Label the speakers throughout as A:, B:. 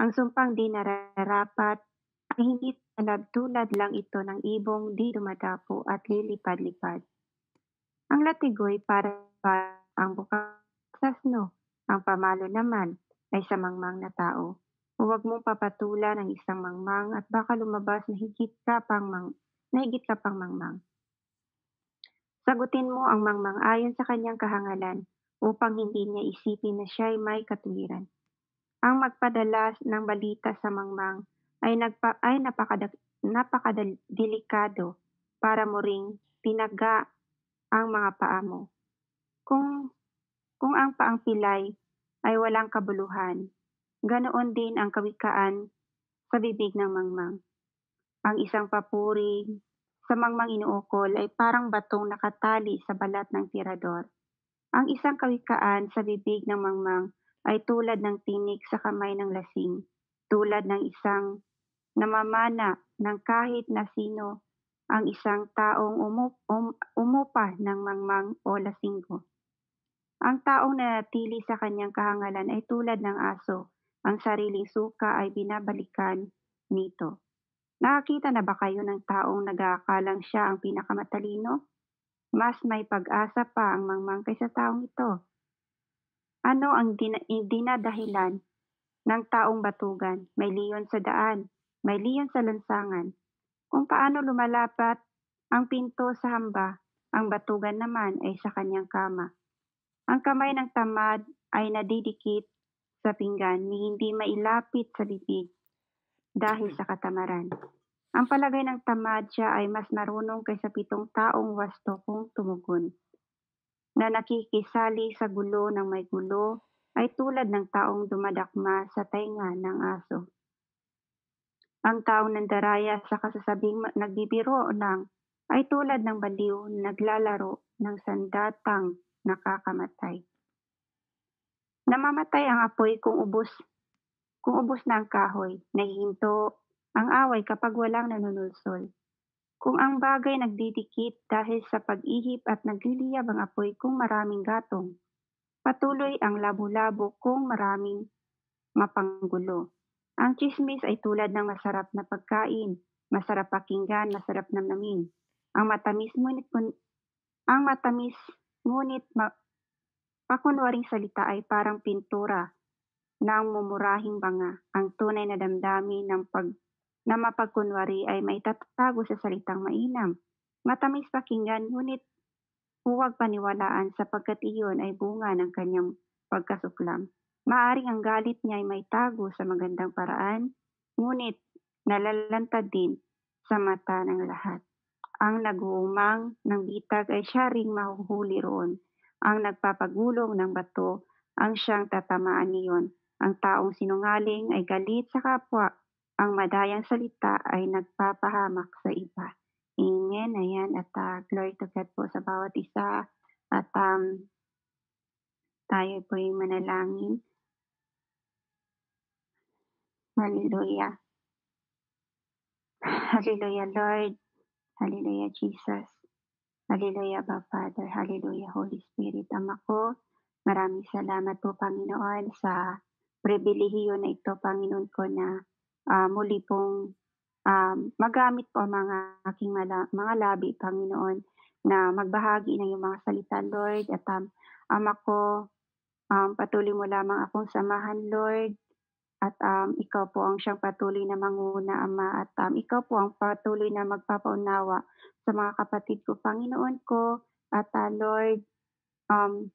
A: Ang sumpang di nararapat ay hindi tulad lang ito ng ibong di dumadapo at lilipad-lipad. Ang latigoy para ang bukasasno, ang pamalo naman ay sa mangmang na tao. Huwag mong papatulan ang isang mangmang at baka lumabas na higit ka pang mangmang. Sagutin mo ang mangmang ayon sa kanyang kahangalan upang hindi niya isipin na siya'y may katuwiran. Ang magpadala ng balita sa mangmang ay napakadelikado para mo ring tinaga ang mga paa mo. Kung kung ang paang pilay ay walang kabuluhan, ganoon din ang kawikaan sa bibig ng mangmang. Ang isang papuri sa mangmang inuukol ay parang batong nakatali sa balat ng tirador. Ang isang kawikaan sa bibig ng mangmang ay tulad ng tinik sa kamay ng lasing, tulad ng isang namamana ng kahit na sino ang isang taong umupa ng mangmang o lasinggo. Ang taong nanatili sa kanyang kahangalan ay tulad ng aso, ang sariling suka ay binabalikan nito. Nakakita na ba kayo ng taong nag-aakalang siya ang pinakamatalino? Mas may pag-asa pa ang mangmang kaysa taong ito. Ano ang dinadahilan ng taong batugan? May leon sa daan, may leon sa lansangan. Kung paano lumalapat ang pinto sa hamba, ang batugan naman ay sa kanyang kama. Ang kamay ng tamad ay nadidikit sa pinggan ni hindi mailapit sa bibig dahil sa katamaran. Ang palagay ng tamad siya ay mas marunong kaysa 7 taong wasto kung tumugon, na nakikisali sa gulo ng may gulo ay tulad ng taong dumadakma sa tainga ng aso. Ang taong nandaraya sa kasasabing nagbibiro lang ay tulad ng baliw na naglalaro ng sandatang nakakamatay. Namamatay ang apoy kung ubos na ang kahoy, nahihinto ang away kapag walang nanunulsol. Kung ang bagay nagdidikit dahil sa pag-ihip at nagliliyab ang apoy kung maraming gatong, patuloy ang labo-labo kung maraming mapanggulo. Ang tsismis ay tulad ng masarap na pagkain, masarap pakinggan, masarap namnamin. Ang matamis ngunit ang matamis ngunit pakunwaring salita ay parang pintura ng mumurahing banga. Ang tunay na damdamin na mapagkunwari ay maitatago sa salitang mainam. Matamis pakinggan ngunit huwag paniwalaan sapagkat iyon ay bunga ng kanyang pagkasuklam. Maaring ang galit niya ay maitago sa magandang paraan, ngunit nalalantad din sa mata ng lahat. Ang nag-uumang ng bitag ay siya ring mahuhuli roon. Ang nagpapagulong ng bato ang siyang tatamaan niyon. Ang taong sinungaling ay galit sa kapwa. Ang madayang salita ay nagpapahamak sa iba. Amen. Ayan. At glory to God po sa bawat isa. At tayo po'y manalangin. Hallelujah. Hallelujah, Lord. Hallelujah, Jesus. Hallelujah, Abba Father. Hallelujah, Holy Spirit. Ama ko, maraming salamat po, Panginoon, sa pribilehiyo na ito, Panginoon ko, na muli pong magamit po ang mga aking mga labi, Panginoon, na magbahagi ng iyong mga salita, Lord. At Ama ko, patuloy mo lamang akong samahan, Lord. At ikaw po ang siyang patuloy na manguna, Ama. At ikaw po ang patuloy na magpapaunawa sa mga kapatid ko, Panginoon ko. At Lord, um,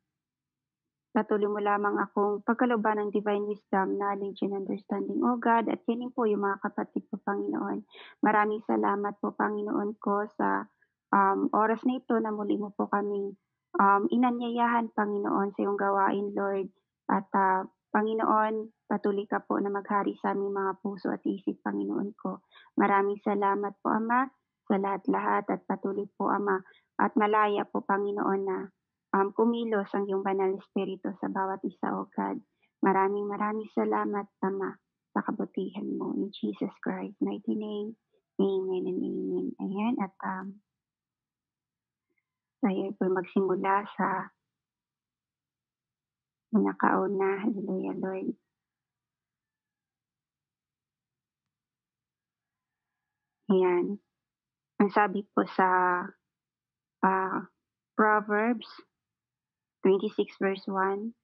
A: patuloy mo lamang akong pagkalooban ng divine wisdom, knowledge, and understanding, O God. At yan po yung mga kapatid ko, Panginoon. Maraming salamat po, Panginoon ko, sa oras na ito na muli mo po kaming inanyayahan, Panginoon, sa iyong gawain, Lord. At Panginoon, patuloy ka po na maghari sa aming mga puso at isip, Panginoon ko. Maraming salamat po, Ama, sa lahat-lahat at patuloy po, Ama. At malaya po, Panginoon, na kumilos ang iyong banal na espiritu sa bawat isa, O God. Maraming salamat, Ama, sa kabutihan mo. In Jesus Christ, mighty name, amen and amen. Ayan, at tayo po magsimula sa pinakauna. Hallelujah, Lord. Ayan, ang sabi po sa, Proverbs 26:1,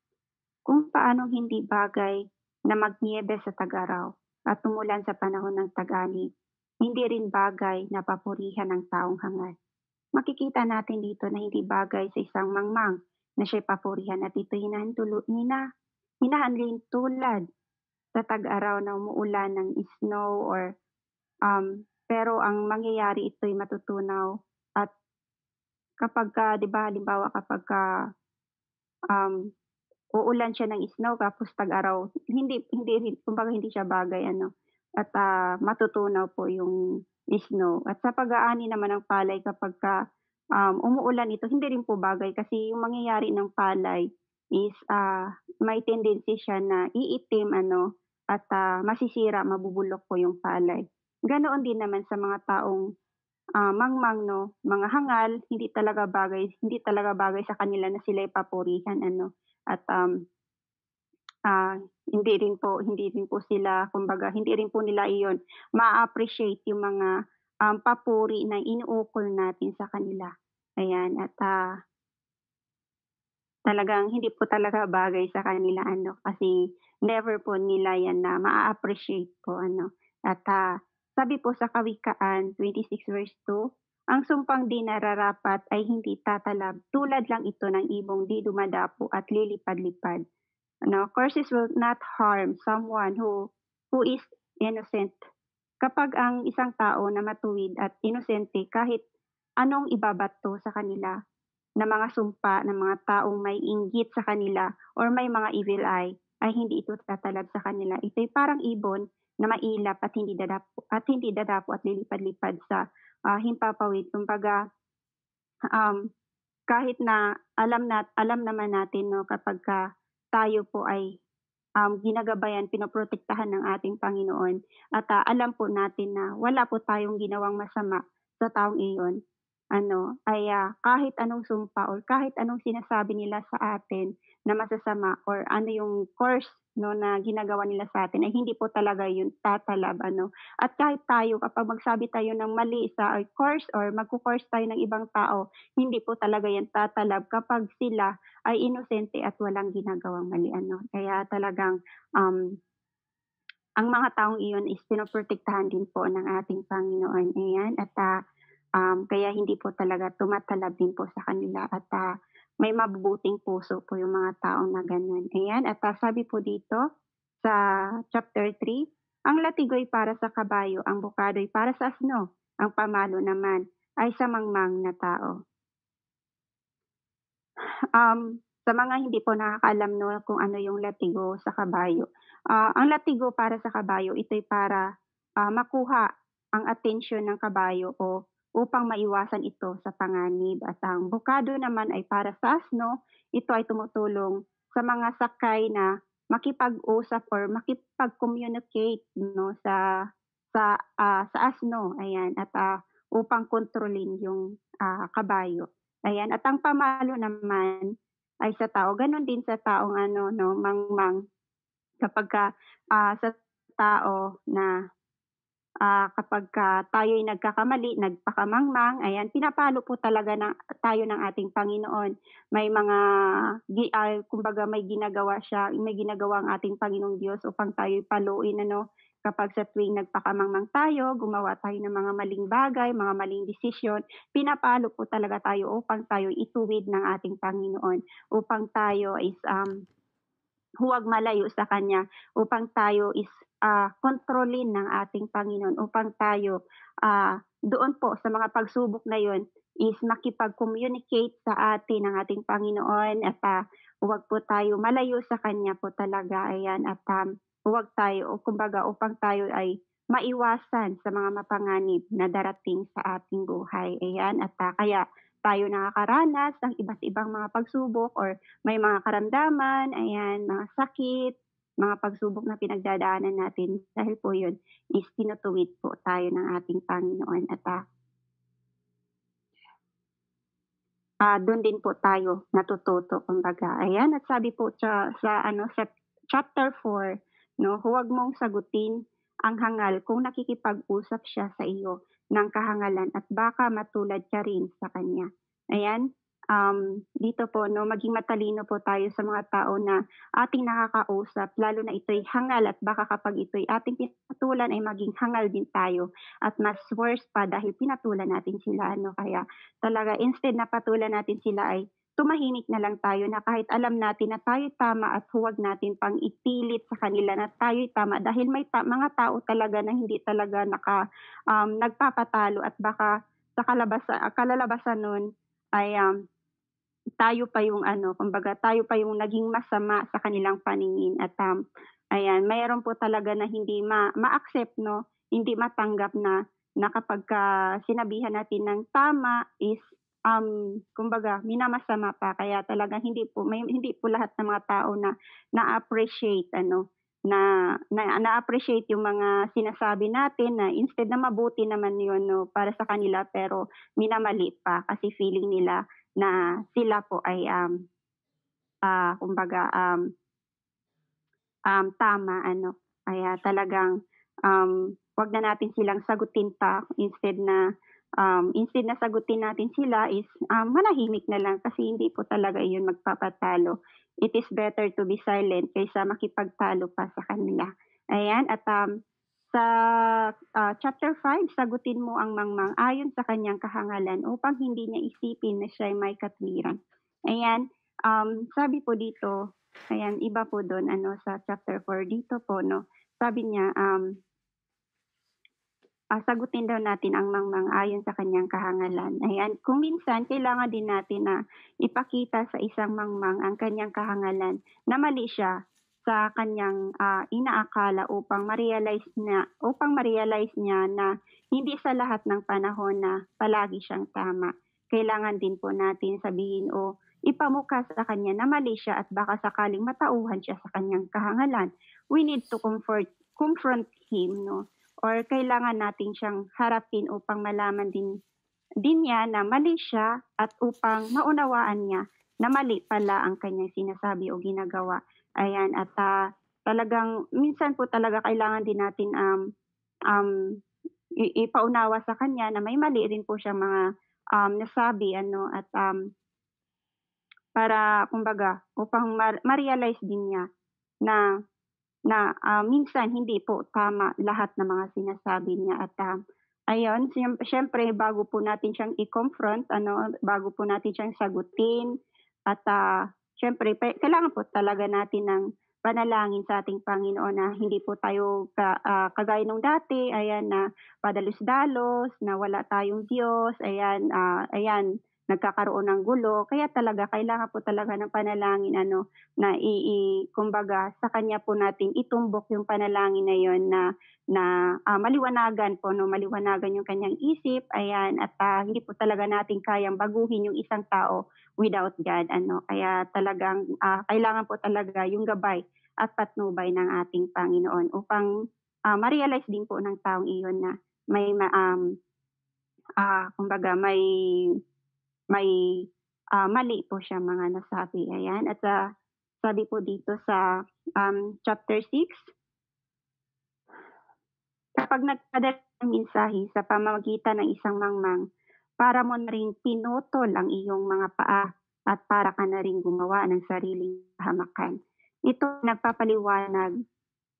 A: kung paanong hindi bagay na magniebe sa tag-araw at umulan sa panahon ng tag-init, hindi rin bagay na papurihan ng taong hangal. Makikita natin dito na hindi bagay sa isang mangmang na siya'y papurihan at ito'y hinahanlin tulad sa tag-araw na umuulan ng snow or pero ang mangyayari ito'y matutunaw at kapagka 'di ba halimbawa kapagka, um, uulan siya ng snow tapos tag-araw, hindi hindi rin kumbaga hindi siya bagay ano at, matutunaw po yung snow. At sa pag-aani naman ng palay kapagka, umuulan ito hindi rin po bagay kasi yung mangyayari ng palay is, may tendency siya na iitim ano at, masisira, mabubulok po yung palay. Ganoon din naman sa mga taong mangmang 'no, mga hangal, hindi talaga bagay sa kanila na sila'y papurihan ano at, hindi rin po sila kumbaga hindi rin po nila iyon ma-a-appreciate yung mga, papuri na inuukol natin sa kanila. Ayan at, talagang hindi po talaga bagay sa kanila ano, kasi never po nila 'yan na maa-appreciate po ano. At, sabi po sa Kawikaan 26:2, "Ang sumpang di nararapat ay hindi tatalab, tulad lang ito ng ibong di dumadapo at lilipad-lipad." Ano, "Curses will not harm someone who is innocent." Kapag ang isang tao na matuwid at inosente kahit anong ibabato sa kanila na mga sumpa ng mga taong may inggit sa kanila or may mga evil eye, ay hindi ito tatalab sa kanila. Ito'y parang ibon na mailap at hindi dadapo at lilipad-lipad sa, himpapawid. Kumbaga, um, kahit na alam naman natin 'no kapagka tayo po ay ginagabayan, pinoprotektahan ng ating Panginoon at, alam po natin na wala po tayong ginawang masama sa taong iyon, ano, ay, kahit anong sumpa or kahit anong sinasabi nila sa atin na masasama or ano yung course 'no, na ginagawa nila sa atin ay hindi po talaga yun tatalab ano. At kahit tayo kapag magsabi tayo ng mali sa or course or magco-course tayo ng ibang tao, hindi po talaga yan tatalab kapag sila ay inosente at walang ginagawang mali ano. Kaya talagang, um, ang mga taong iyon is pinoprotektahan din po ng ating Panginoon, ayan. At, kaya hindi po talaga tumatalab din po sa kanila at, may mabubuting puso po yung mga taong na gano'n, ayan. At, sabi po dito sa chapter 3, "Ang latigo'y para sa kabayo, ang bukado'y para sa asno, ang pamalo naman ay sa mangmang na tao." Sa mga hindi po nakakaalam 'no, kung ano yung latigo sa kabayo. Ang latigo para sa kabayo ito'y para, makuha ang atensyon ng kabayo o upang maiwasan ito sa panganib at ang bukado naman ay para sa asno, ito ay tumutulong sa mga sakay na makipag-usap or makipag-communicate 'no sa asno, ayan at, upang kontrolin yung, kabayo. Ayan, at ang pamalo naman ay sa tao, gano'n din sa taong ano 'no, mangmang kapagka, sa tao na, kapagka tayo'y nagkakamali, nagpakamangmang, ayan, pinapalo po talaga tayo ng ating Panginoon. May mga kumbaga may ginagawa ang ating Panginoong Diyos upang tayo'y paluin ano, kapag sa tuwing nagpakamangmang tayo, gumawa tayo ng mga maling bagay, mga maling desisyon, pinapalo po talaga tayo upang tayo'y ituwid ng ating Panginoon, upang tayo is, huwag malayo sa kanya, upang tayo is, kontrolin ng ating Panginoon, upang tayo, doon po sa mga pagsubok na yun is makipag-communicate sa atin ng ating Panginoon at, huwag po tayo malayo sa kanya po talaga, ayan. At, huwag tayo o kumbaga upang tayo ay maiwasan sa mga mapanganib na darating sa ating buhay, ayan. At, kaya tayo nakakaranas ng iba't ibang mga pagsubok or may mga karamdaman, ayan, mga sakit, mga pagsubok na pinagdadaanan natin dahil po yun is tinutuwid po tayo ng ating Panginoon at, dun din po tayo natututo kumbaga. Ayan, at sabi po sa ano sa chapter 4 'no, huwag mong sagutin ang hangal kung nakikipag-usap siya sa iyo. ng kahangalan at baka matulad ka rin sa kanya. Ayan, dito po 'no, maging matalino po tayo sa mga tao na ating nakakausap lalo na ito'y hangal at baka kapag ito'y ating pinatulan ay maging hangal din tayo at mas worse pa dahil pinatulan natin sila ano. Kaya talaga instead na patulan natin sila ay tumahimik na lang tayo na kahit alam natin na tayo'y tama at huwag natin pang ipilit sa kanila na tayo'y tama dahil may mga tao talaga na hindi talaga nagpapatalo at baka sa kalalabasan nun ay, tayo pa yung ano, kumbaga tayo pa yung naging masama sa kanilang paningin at, ayan, mayroon po talaga na hindi ma-accept 'no, hindi matanggap na kapagka sinabihan natin ng tama is, kumbaga minamasama pa. Kaya talagang hindi po lahat ng mga tao na na-appreciate ano, na-appreciate yung mga sinasabi natin na instead na mabuti naman yun 'no, para sa kanila pero minamali pa kasi feeling nila na sila po ay, kumbaga, tama ano. Kaya talagang, 'wag na natin silang sagutin pa instead na sagutin natin sila is, manahimik na lang kasi hindi po talaga iyon magpapatalo. It is better to be silent kaysa makipagtalo pa sa kanila. Ayan at, sa, chapter 5 sagutin mo ang mangmang ayon sa kanyang kahangalan upang hindi niya isipin na siya'y may katwiran. Ayan, sabi po dito, ayan iba po dun ano sa chapter 4 dito po 'no, sabi niya, sagutin daw natin ang mangmang ayon sa kanyang kahangalan. Ayan, kung minsan kailangan din natin na ipakita sa isang mangmang ang kanyang kahangalan na mali siya sa kanyang, inaakala upang ma-realize niya na hindi sa lahat ng panahon na palagi siyang tama. Kailangan din po natin sabihin o ipamukha sa kanya na mali siya at baka sakaling matauhan siya sa kanyang kahangalan. We need to confront him 'no, or kailangan natin siyang harapin upang malaman din din niya na mali siya at upang maunawaan niya na mali pala ang kanyang sinasabi o ginagawa. Ayan at, talagang minsan po talaga kailangan din natin, um, ipaunawa sa kanya na may mali rin po siyang mga, nasabi ano at, para kumbaga upang ma-realize din niya na minsan hindi po tama lahat ng mga sinasabi niya at, ayun siyempre bago po natin siyang i-confront ano, bago po natin siyang sagutin at, siyempre kailangan po talaga natin ng panalangin sa ating Panginoon na hindi po tayo kagaya nung dati ayan na padalos-dalos, na wala tayong Diyos, ayan, ayan nagkakaroon ng gulo. Kaya talaga kailangan po talaga ng panalangin ano, na kumbaga sa kanya po natin itumbok yung panalangin na yun maliwanagan po 'no, maliwanagan yung kanyang isip, ayan at, hindi po talaga natin kayang baguhin yung isang tao without God ano. Kaya talagang, kailangan po talaga yung gabay at patnubay ng ating Panginoon upang, ma-realize din po ng taong iyon na may kumbaga may, mali po siyang mga nasabi, ayan at, sabi po dito sa, chapter 6, kapag nagpadala ng mensahe sa pamamagitan ng isang mangmang, para mo na ring pinutol ang iyong mga paa at para ka na ring gumawa ng sariling kahamakan. Ito nagpapaliwanag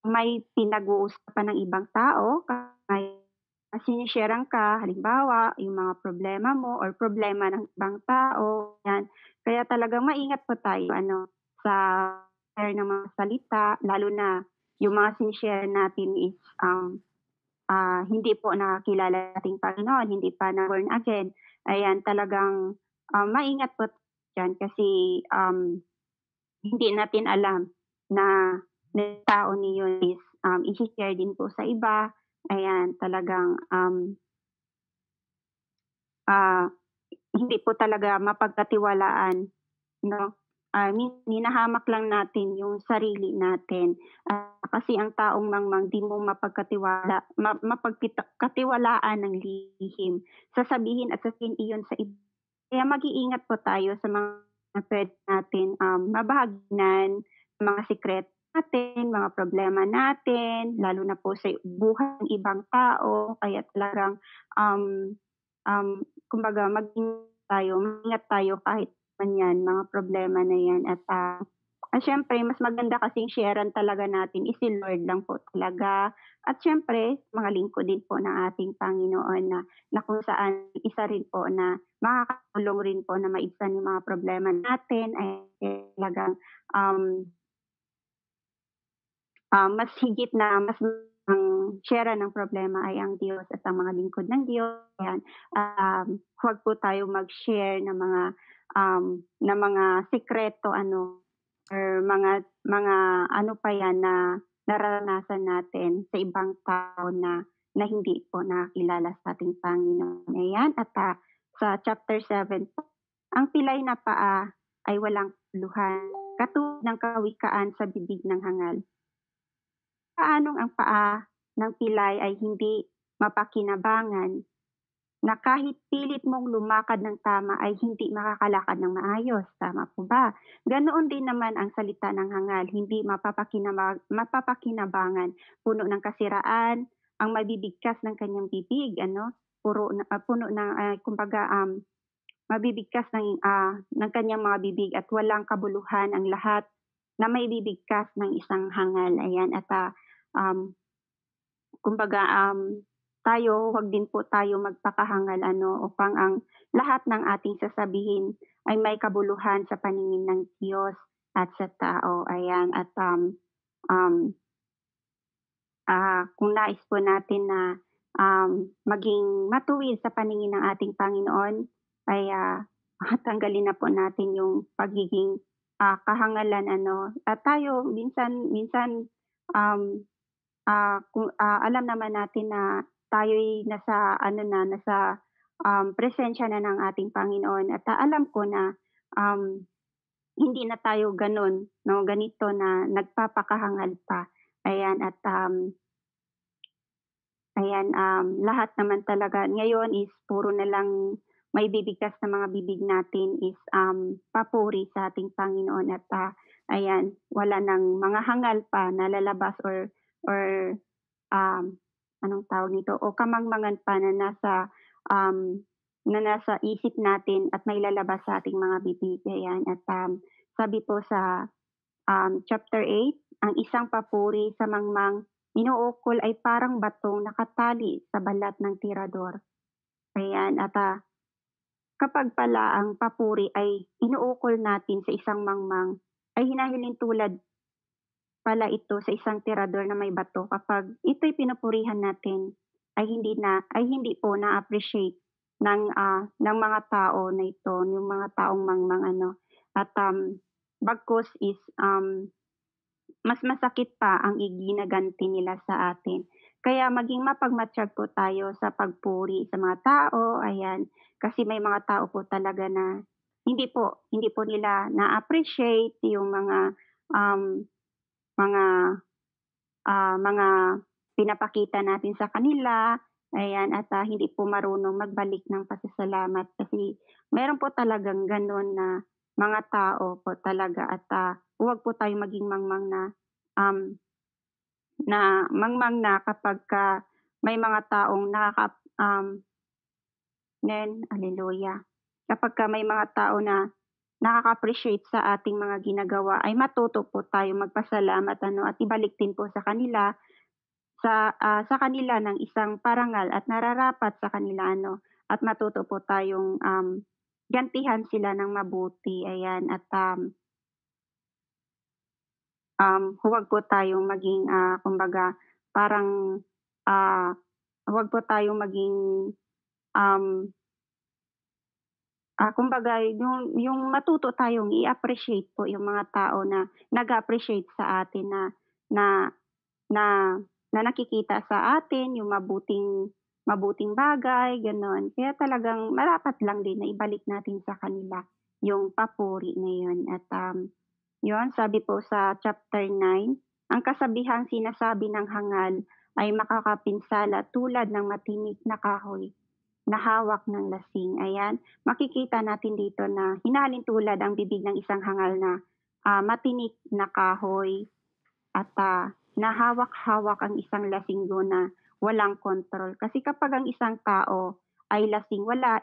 A: may pinag-uusapan ng ibang tao, may sinishare-an ka, halimbawa yung mga problema mo or problema ng ibang tao, yan. Kaya talagang maingat po tayo ano, sa share ng mga salita lalo na yung mga sinishare natin is, hindi po nakakilala ating Panginoon, hindi pa na born again. Ayan, talagang, maingat po diyan kasi, hindi natin alam na tao niyon is, ishi-share din po sa iba. Ayan, talagang, ah, hindi po talaga mapagkatiwalaan 'no. Hinahamak lang natin yung sarili natin, kasi ang taong mangmang di mo mapagkatiwalaan ng lihim. Sasabihin iyon sa iba. Kaya mag-iingat po tayo sa mga puwede natin, mabahaginan, mga sikreto natin, mga problema natin, lalo na po sa buhay ng ibang tao kaya talagang, um, um, kumbaga mag-ingat tayo kahit man 'yan, mga problema na 'yan at siyempre mas maganda kasing share-an talaga natin is si Lord lang po talaga at siyempre mga lingkod din po ng ating Panginoon na kung saan isa rin po na makakatulong rin po na maibsan yung mga problema natin ay talagang, um mas higit na mas ang shera ng problema ay ang Diyos at ang mga lingkod ng Diyos, ayan. Huwag po tayo mag-share ng mga sikreto ano or mga ano pa yan na nararanasan natin sa ibang tao na hindi po nakakilala sa ating Panginoon. Ayan, sa chapter 7 po, ang pilay na paa ay walang kabuluhan, katulad ng kawikaan sa bibig ng hangal. Paanong ang paa ng pilay ay hindi mapakinabangan na kahit pilit mong lumakad ng tama ay hindi makakalakad ng maayos, tama po ba? Ganoon din naman ang salita ng hangal, hindi mapapakinabangan, puno ng kasiraan, ang mabibigkas ng kanyang bibig, ano, puno ng, kumbaga, mabibigkas ng kanyang mga bibig at walang kabuluhan ang lahat na maibibigkas ng isang hangal, ayan. Um, kumbaga, tayo wag din po tayo magpakahangal ano upang ang lahat ng ating sasabihin ay may kabuluhan sa paningin ng Diyos at sa tao, ayan. Um, kung nais po natin na, maging matuwid sa paningin ng ating Panginoon ay, tanggalin na po natin yung pagiging, kahangalan ano. At tayo minsan minsan, um, alam naman natin na tayo'y nasa presensya na ng ating Panginoon at, alam ko na, um, hindi na tayo gano'n 'no, ganito na nagpapakahangal pa, ayan. Ayan, lahat naman talaga ngayon is puro na lang maibibigkas sa mga bibig natin is, papuri sa ating Panginoon ayan, wala ng mga hangal pa na lalabas or, anong tawag nito, o kamangmangan pa na nasa isip natin at mailalabas sa ating mga bibig, ayan. Sabi po sa chapter 8, ang isang papuri sa mangmang inuukol ay parang batong nakatali sa balat ng tirador. Ayan, kapag pala ang papuri ay inuukol natin sa isang mangmang, ay hinahilin tulad pala ito sa isang tirador na may bato kapag ito'y pinupurihan natin ay hindi po na-appreciate ng mga tao na ito, yung mga taong mangmang ano. Bagkus is, mas masakit pa ang iginaganti nila sa atin. Kaya maging mapagmatyag po tayo sa pagpuri sa mga tao, ayan. Kasi may mga tao po talaga na hindi po nila na-appreciate yung um, mga, mga pinapakita natin sa kanila, ayan. Hindi po marunong magbalik ng pasasalamat kasi meron po talagang gano'n na mga tao po talaga huwag po tayong maging um, mangmang na kapagka may mga taong hallelujah. Kapagka may mga tao na nakaka-appreciate sa ating mga ginagawa ay matuto po tayong magpasalamat ano at ibalik din po sa kanila ng isang parangal at nararapat sa kanila ano at matuto po tayong, gantihan sila ng mabuti, ayan. Huwag po tayong maging, kumbaga parang, ah, huwag po tayong maging, um, kumbaga yung matuto tayong i-appreciate po yung mga tao na nag-a-appreciate sa atin na na na nakikita sa atin yung mabuting mabuting bagay, gano'n. Kaya talagang marapat lang din na ibalik natin sa kanila yung papuri na yun 'yun sabi po sa chapter 9, ang kasabihang sinasabi ng hangal ay makakapinsala tulad ng matinik na kahoy na hawak ng lasing. Ayan, makikita natin dito na hinalin tulad ang bibig ng isang hangal na, matinik na kahoy at, nahawak-hawak ang isang lasinggo na walang kontrol. Kasi kapag ang isang tao ay lasing, wala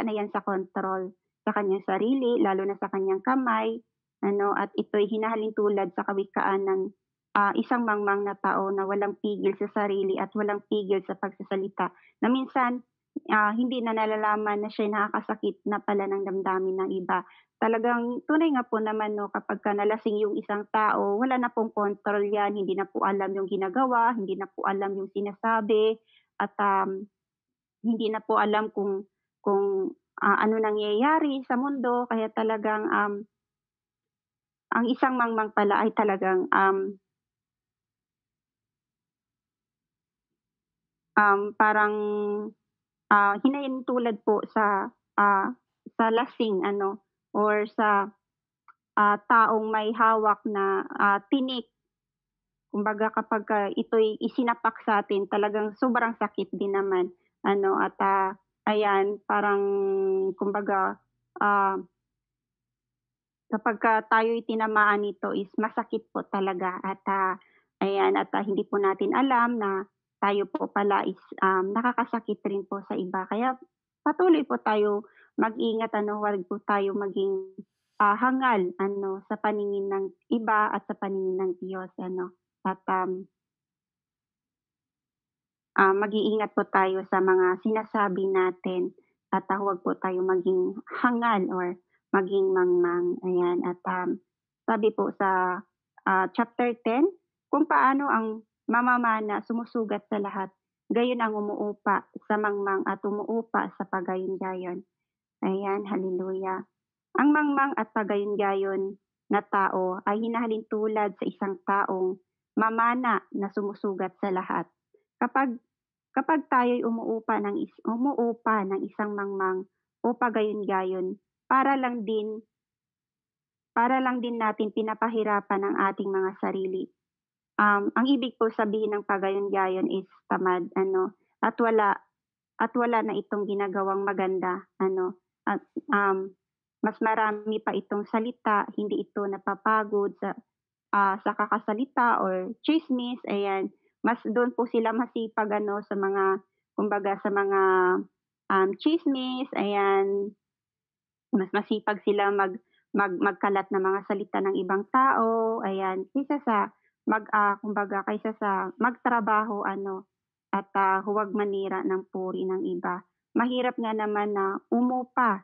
A: na 'yan sa kontrol sa kanyang sarili, lalo na sa kanyang kamay, ano, at ito'y hinahalintulad sa kawikaan ng, isang mangmang na tao na walang pigil sa sarili at walang pigil sa pagsasalita, na minsan, hindi na nalalaman na siya'y nakakasakit na pala ng damdamin ng iba. Talagang tunay nga po naman 'no, kapagka nalasing yung isang tao, wala na pong kontrol 'yan, hindi na po alam yung ginagawa, hindi na po alam yung sinasabi at, hindi na po alam kung ano nangyayari sa mundo. Kaya talagang, ang isang mangmang pala ay talagang, parang, hinahintulad po sa lasing ano or sa, taong may hawak na, tinik. Kumbaga kapagka ito'y isinapak sa'tin talagang sobrang sakit din naman ano at, ayan parang kumbaga, ah, kapagka tayo'y tinamaan nito is masakit po talaga at, ayan at, hindi po natin alam na tayo po pala is, nakakasakit rin po sa iba. Kaya patuloy po tayo mag-ingat ano, huwag po tayo maging, hangal ano sa paningin ng iba at sa paningin ng Diyos ano. At, mag-iingat po tayo sa mga sinasabi natin at, huwag po tayo maging hangal or maging mangmang, ayan. At, sabi po sa, chapter 10 kung paano ang mamamana sumusugat sa lahat, gayon ang umuupa sa mangmang at umuupa sa pagayon-gayon. Ayan, hallelujah. Ang mangmang at pagayon-gayon na tao ay hinahalin tulad sa isang taong mamana na sumusugat sa lahat. Kapag kapag tayo'y umuupa ng isang mangmang o pagayon-gayon, para lang din para lang din natin pinapahirapan ang ating mga sarili. Ang ibig po sabihin ng pagayon-gayon is tamad ano, at wala na itong ginagawang maganda ano, at, mas marami pa itong salita, hindi ito napapagod sa kakasalita or tsismis, ayan. Mas do'n po sila masipag ano sa mga kumbaga sa mga, tsismis, ayan. Mas masipag sila magkalat ng mga salita ng ibang tao, ayan, kaysa sa kumbaga kaysa sa magtrabaho ano at, huwag manira ng puri ng iba. Mahirap nga naman na umupa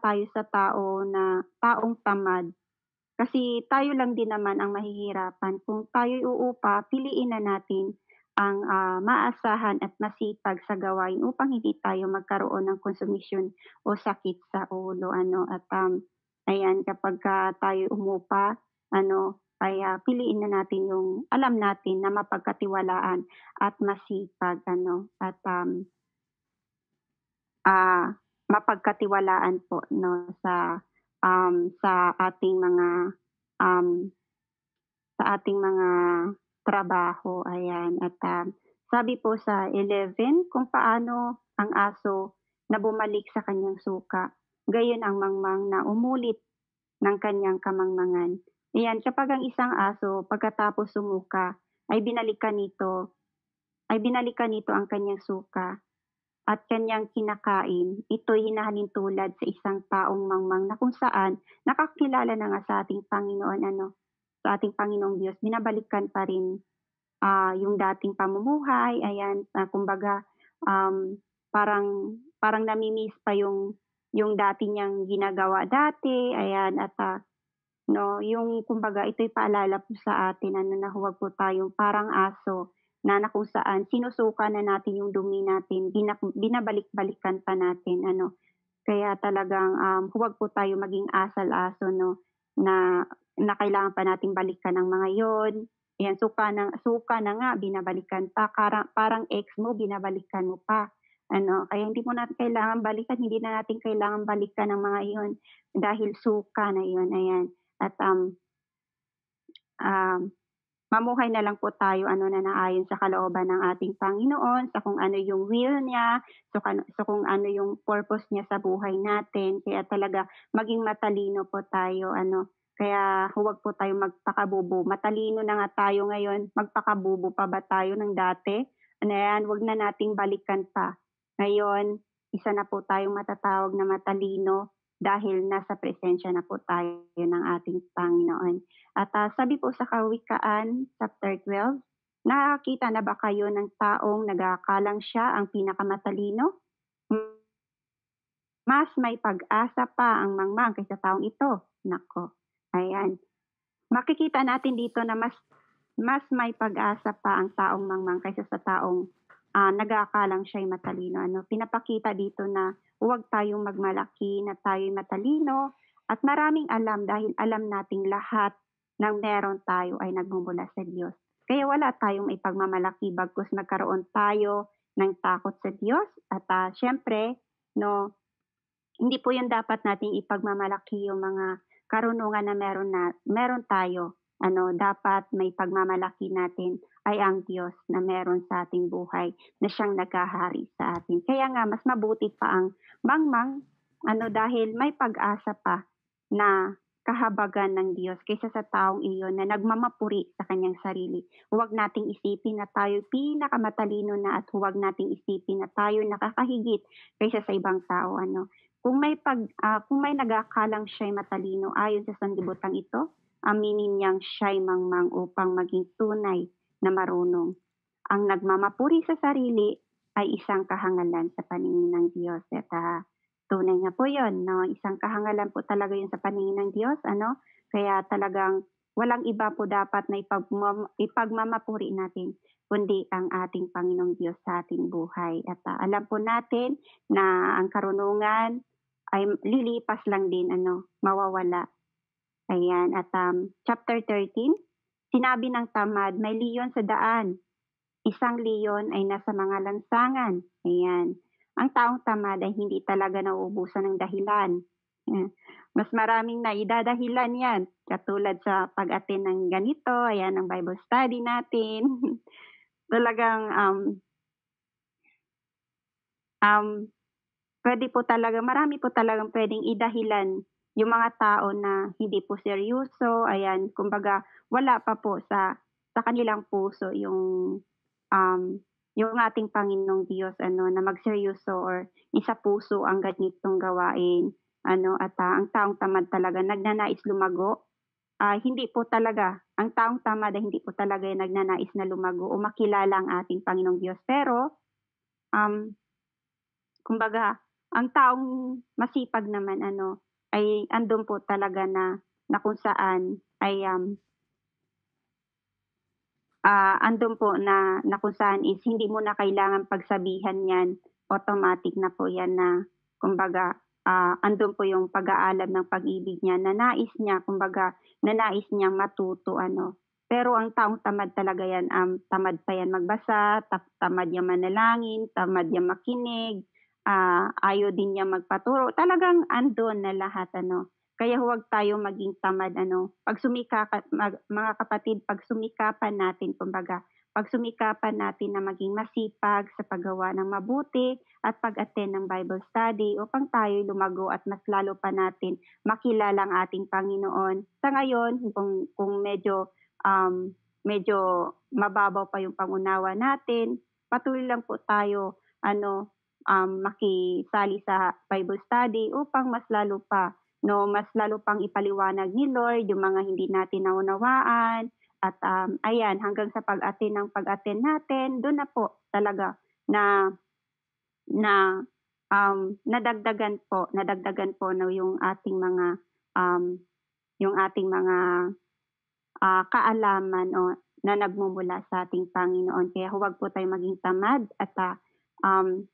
A: tayo sa taong tamad. Kasi tayo lang din naman ang mahihirapan. Kung tayo'y uupa, piliin na natin ang, maasahan at masipag sa gawain upang hindi tayo magkaroon ng konsumisyon o sakit sa ulo ano. At, ayan kapagka tayo'y umupa ano, ay, piliin na natin yung alam natin na mapagkatiwalaan at masipag ano at, mapagkatiwalaan po 'no sa ating mga, um, trabaho, ayan. At, sabi po sa 11 kung paano ang aso na bumalik sa kanyang suka, gayon ang mangmang na umulit ng kanyang kamangmangan. Ayan, kapag ang isang aso pagkatapos sumuka ay binalikan nito ang kanyang suka at kanyang kinakain, ito'y hinahalintulad sa isang taong mangmang na kung saan nakakilala na nga sa ating Panginoon ano, sa ating Panginoong Diyos, binabalikan pa rin, yung dating pamumuhay, ayan, kumbaga, parang parang nami-miss pa yung dati niyang ginagawa dati, ayan, at, 'no, yung kumbaga ito'y paalala po sa atin ano na huwag po tayong parang aso na kung saan sinusuka na natin yung dumi natin, binabalik-balikan pa natin ano. Kaya talagang, huwag po tayo maging asal-aso 'no, na na kailangan pa nating balikan ang mga yon. Ayan, suka na nga binabalikan pa, parang ex mo binabalikan mo pa, ano. Kaya hindi mo natin kailangan balikan, hindi na natin kailangan balikan ang mga iyon dahil suka na yon, ayan. At, um mamuhay na lang po tayo ano na naayon sa kalooban ng ating Panginoon, sa kung ano yung will niya, sa kung ano yung purpose niya sa buhay natin. Kaya talaga maging matalino po tayo ano. Kaya huwag po tayong magpakabubo. Matalino na nga tayo ngayon, magpakabubo pa ba tayo ng dati? Ano yan, huwag na nating balikan pa. Ngayon, isa na po tayong matatawag na matalino dahil nasa presensya na po tayo ng ating Panginoon. At sabi po sa Kawikaan, chapter 12, nakakita na ba kayo ng taong nag-aakalang siya ang pinakamatalino? Mas may pag-asa pa ang mangmang kaysa taong ito. Nako, ayan. Makikita natin dito na mas may pag-asa pa ang taong mangmang kaysa sa taong nag-aakalang siya'y matalino. Ano? Pinapakita dito na huwag tayong magmalaki na tayo'y matalino at maraming alam dahil alam nating lahat ng meron tayo ay nagmumula sa Diyos. Kaya wala tayong ipagmamalaki bagkus magkaroon tayo ng takot sa Diyos at syempre, no, hindi po 'yun dapat nating ipagmamalaki yung mga karunungan na meron tayo. Ano, dapat may pagmamalaki natin ay ang Diyos na meron sa ating buhay, na siyang naghahari sa atin. Kaya nga mas mabuti pa ang mangmang ano, dahil may pag-asa pa na kahabagan ng Diyos kaysa sa taong iyon na nagmamapuri sa kanyang sarili. Huwag nating isipin na tayo pinakamatalino na at huwag nating isipin na tayo nakakahigit kaysa sa ibang tao. Ano, kung may nag-aakalang siya'y matalino ayon sa sanlibutan ito, aminin niyang siya'y mangmang upang maging tunay na marunong. Ang nagmamapuri sa sarili ay isang kahangalan sa paningin ng Diyos. At tunay nga po 'yon, no? Isang kahangalan po talaga 'yun sa paningin ng Diyos, ano? Kaya talagang walang iba po dapat na ipagmamapuri natin kundi ang ating Panginoong Diyos sa ating buhay. At alam po natin na ang karunungan ay lilipas lang din, ano, mawawala. Ayan, at chapter 13, sinabi ng tamad, may leyon sa daan. Isang leyon ay nasa mga lansangan. Ayan. Ang taong tamad ay hindi talaga nauubusan ng dahilan. Ayan. Mas maraming naidadahilan yan. Katulad sa pag-attend ng ganito, ayan, ang Bible study natin. Talagang pwede po talaga, marami po talagang pwedeng idahilan yung mga tao na hindi po seryoso, ayan, kumbaga wala pa po sa kanilang puso um, yung ating Panginoong Diyos ano na magseryoso or isa puso ang ganitong gawain ano at ang taong tamad talaga nagnanais lumago. Hindi po talaga ang taong tamad ay hindi po talaga yung nagnanais na lumago o makilala ang ating Panginoong Diyos. Pero um, kumbaga, ang taong masipag naman ano, ay andun po talaga na kung saan ay, andun po na kung saan is hindi mo na kailangang pagsabihan 'yan, automatic na po 'yan na kumbaga, andun po yung pag-aalab ng pag-ibig niya na nais niya kumbaga, na nais niyang matuto ano. Pero ang taong tamad talaga 'yan, tamad pa 'yan magbasa, tamad 'yan manalangin, tamad 'yan makinig, ayaw din niya magpaturo, talagang andun na lahat ano. Kaya huwag tayong maging tamad ano, mga kapatid, pagsumikapan natin kumbaga, pagsumikapan natin na maging masipag sa paggawa ng mabuti at pag-attend ng Bible study upang tayo'y lumago at mas lalo pa natin makilala ang ating Panginoon. Sa ngayon, kung medyo mababaw pa yung pangunawa natin, patuloy lang po tayo ano, makisali sa Bible study upang mas lalo pa, no, mas lalo pang ipaliwanag ni Lord yung mga hindi natin naunawaan at ayan hanggang sa pag-attend natin, doon na po talaga na na nadagdagan po no um, yung ating mga kaalaman o na nagmumula sa ating Panginoon. Kaya huwag po tayong maging tamad at um,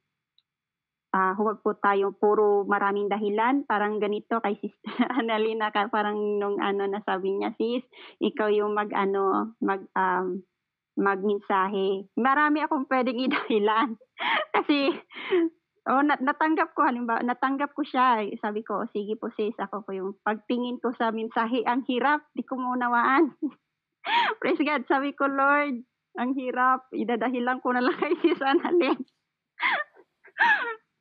A: huwag po tayong puro maraming dahilan, parang ganito kay Sister Annalena parang nung ano nasabi niya, "Sis, ikaw yung mag-ano, magmensahe." Marami akong puwedeng idahilan kasi natanggap ko natanggap ko siya, eh. Sabi ko, "O sige po sis, ako po yung" pagtingin ko sa mensahe ang hirap, 'di ko maunawaan. Praise God, sabi ko, "Lord, ang hirap, idadahilan ko na lang kay Sis Annalyn."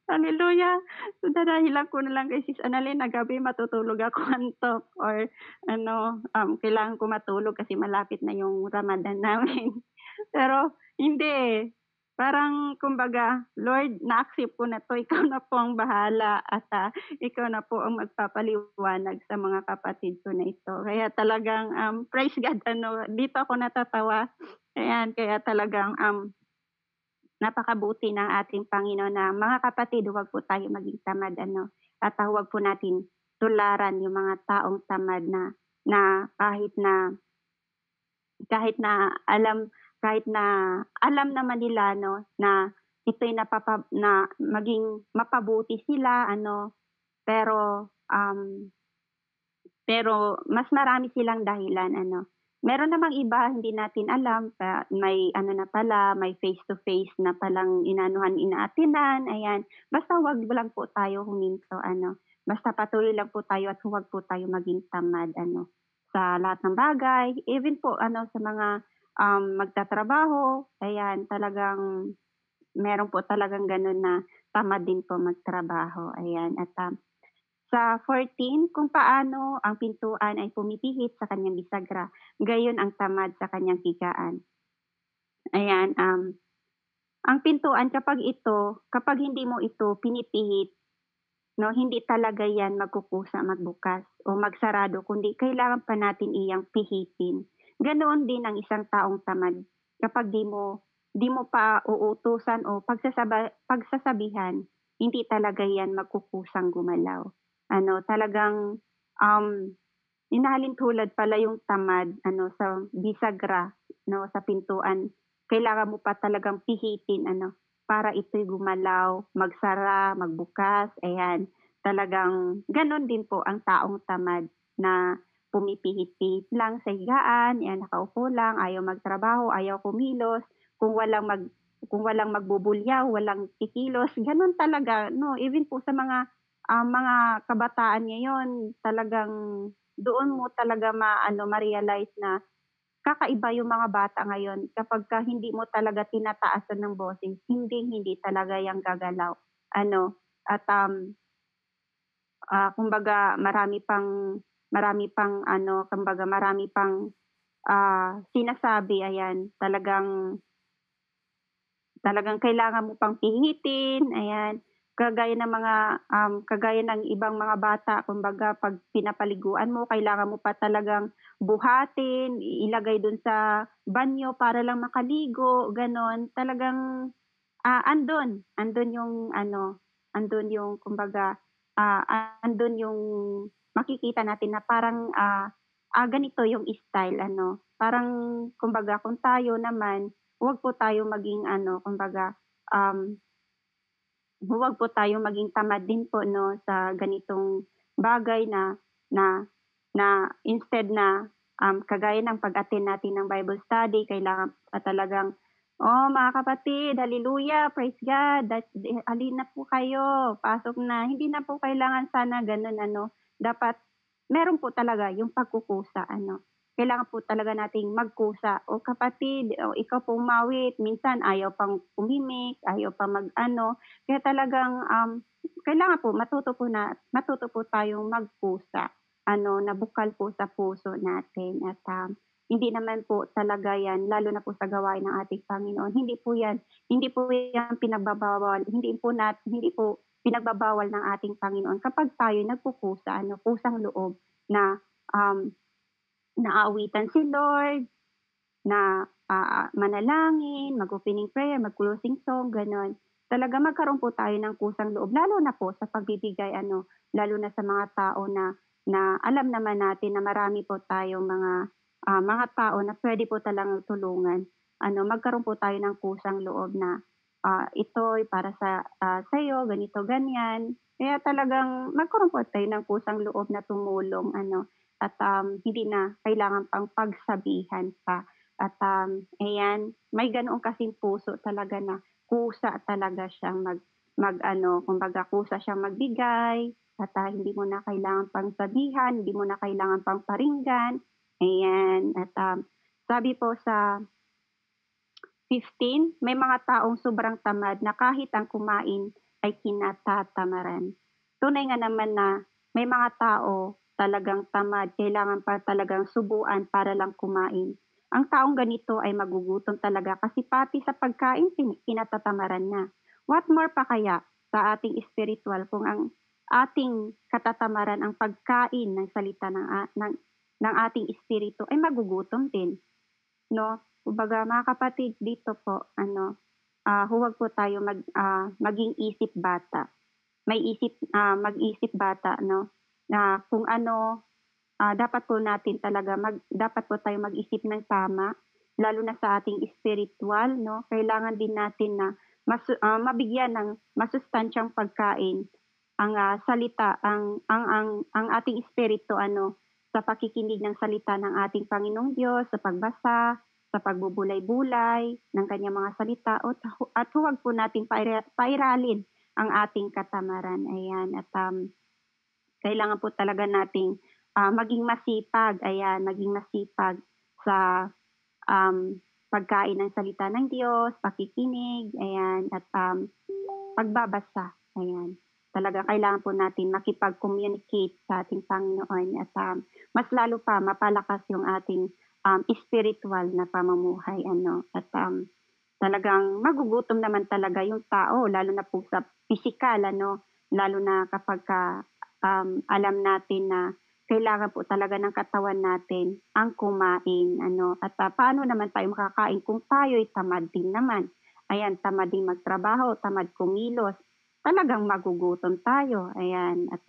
A: Hallelujah. So, dadahilan ko na lang kay Sis Annalyn na gabi matutulog ako antok or ano, kailangan ko matulog kasi malapit na yung Ramadan namin. Pero hindi, eh. Parang kumbaga, "Lord, na-accept ko na 'to, ikaw na po ang bahala at, ikaw na po ang magpapaliwanag sa mga kapatid ko na ito." Kaya talagang, praise God ano, dito ako natatawa. Ayan, kaya talagang, napakabuti ng ating Panginoon na mga kapatid, huwag po tayo maging tamad ano, at huwag po natin tularan yung mga taong tamad na na kahit na alam naman nila 'no, na ito'y na maging mapabuti sila ano, pero, pero mas marami silang dahilan ano. Meron namang iba hindi natin alam may ano na pala, may face to face na palang inaatinan, ayan. Basta 'wag lang po tayo huminto ano, basta patuloy lang po tayo at huwag po tayo maging tamad ano, sa lahat ng bagay. Even po ano sa mga, magtatrabaho, ayan talagang meron po talagang gano'n na tamad din po magtrabaho, ayan. At, sa 14 kung paano ang pintuan ay pumipihit sa kanyang bisagra, gayon ang tamad sa kanyang higaan. Ayan, ang pintuan kapag hindi mo ito pinipihit 'no, hindi talaga 'yan magkukusa magbukas o magsarado kundi kailangan pa natin iyang pihitin. Ganoon din ang isang taong tamad kapag di mo pa uutusan o pagsasabihan, hindi talaga 'yan magkukusang gumalaw. Ano, talagang, um, hinahhalintulad pala yung tamad ano sa bisagra 'no, sa pintuan. Kailangan mo pa talagang pihitin ano, para ito'y gumalaw, magsara, magbukas, ayan. Talagang gano'n din po ang taong tamad na pumipihit-pihit lang sa higaan, 'yan nakaupo lang, ayaw magtrabaho, ayaw kumilos, kung walang mag kung walang magbubulyaw, walang kikilos, gano'n talaga 'no. Even po sa mga kabataan ngayon talagang doon mo talaga ma-realize na kakaiba yung mga bata ngayon kapagka hindi mo talaga tinataasan ng boses, hinding-hindi talaga 'yan gagalaw ano. At, kumbaga marami pang ano, kumbaga marami pang, sinasabi ayan, talagang talagang kailangan mo pang pihitin, ayan. Kagaya ng ibang mga bata kumbaga 'pag pinapaliguan mo kailangan mo pa talagang buhatin, ilagay dun sa banyo para lang makaligo, gano'n. Talagang, andun yung ano, andun yung kumbaga, andun yung makikita natin na parang, ganito yung style ano. Parang kumbaga kung tayo naman, huwag po tayo maging ano, kumbaga, um, huwag po tayong maging tamad din po 'no, sa ganitong bagay na na instead na, kagaya ng pag-attend natin ng Bible study kailangan pa talagang, "Oh, mga kapatid, hallelujah, praise God, halina po kayo, pasok na." Hindi na po kailangan sana gano'n ano, dapat meron po talaga yung pagkukusa ano. Kailangan po talaga nating magkusa, "O kapatid, o ikaw po umawit." Minsan ayaw pang umimik, ayaw pang mag-ano, kaya talagang, kailangan po matuto po tayong magkusa, ano, na bukal po sa puso natin at, hindi naman po talaga 'yan lalo na po sa gawain ng ating Panginoon, hindi po 'yan pinagbabawal, hindi po pinagbabawal ng ating Panginoon kapag tayo'y nagkukusa ano, kusang loob na, um, naaawitan si Lord, na, manalangin, mag-opening prayer, mag-closing song, gano'n. Talaga magkaroon po tayo ng kusang loob lalo na po sa pagbibigay ano, lalo na sa mga tao na na alam naman natin na marami po tayong mga tao na puwede po talagang tulungan. Ano, magkaroon po tayo ng kusang loob na, ito'y para sa'yo, ganito, ganyan. Kaya talagang magkaroon po tayo ng kusang loob na tumulong ano, at, hindi na kailangan pang pagsabihan pa. At, ayan, may ganoon kasing puso talaga na kusa talaga siyang mag-ano, kumbaga kusa siyang magbigay at, hindi mo na kailangan pang sabihan, hindi mo na kailangan pang paringgan, ayan. At, sabi po sa 15, may mga taong sobrang tamad na kahit ang kumain ay kinatatamaran. Tunay nga naman na may mga tao talagang tamad, kailangan pa talagang subuan para lang kumain. Ang taong ganito ay magugutom talaga kasi pati sa pagkain kinatatamaran na. What more pa kaya sa ating spiritual kung ang ating katatamaran ang pagkain ng salita ng ating espiritu ay magugutom din, 'no? Kumbaga mga kapatid dito po huwag po tayo maging isip bata. Mag-isip bata 'no, na kung ano, dapat po natin talaga dapat po tayong mag-isip ng tama, lalo na sa ating spiritual 'no. Kailangan din natin na mabigyan ng masustansyang pagkain ang, salita ang ating espiritu sa pakikinig ng salita ng ating Panginoong Diyos, sa pagbasa, sa pagbubulay-bulay ng kanyang mga salita at huwag po nating pairalin ang ating katamaran, ayan. At, kailangan po talaga nating, maging masipag, ayan, maging masipag sa, pagkain ng salita ng Diyos, pakikinig, ayan, at, pagbabasa, ayan. Talaga kailangan po natin makipag-communicate sa ating Panginoon at, mas lalo pa mapalakas yung ating, spiritual na pamumuhay at, talagang magugutom naman talaga yung tao lalo na po sa pisikal lalo na kapagka, alam natin na kailangan po talaga ng katawan natin ang kumain at, paano naman tayo makakain kung tayo'y tamad din naman. Ayan, tamad din magtrabaho, tamad kumilos, talagang magugutom tayo, ayan. At,